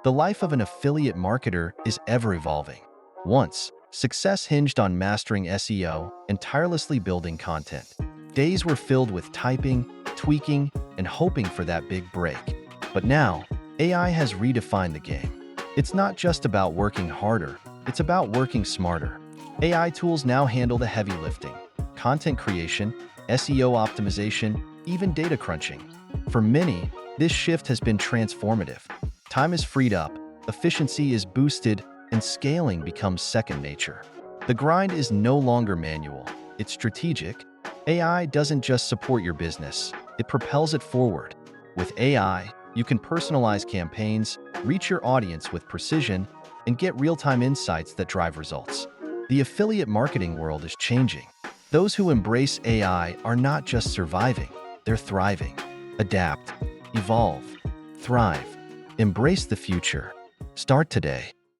The life of an affiliate marketer is ever evolving. Once, success hinged on mastering SEO and tirelessly building content. Days were filled with typing, tweaking, and hoping for that big break. But now, AI has redefined the game. It's not just about working harder, it's about working smarter. AI tools now handle the heavy lifting: content creation, SEO optimization, even data crunching. For many, this shift has been transformative. Time is freed up, efficiency is boosted, and scaling becomes second nature. The grind is no longer manual, it's strategic. AI doesn't just support your business, it propels it forward. With AI, you can personalize campaigns, reach your audience with precision, and get real-time insights that drive results. The affiliate marketing world is changing. Those who embrace AI are not just surviving, they're thriving. Adapt, evolve, thrive. Embrace the future. Start today.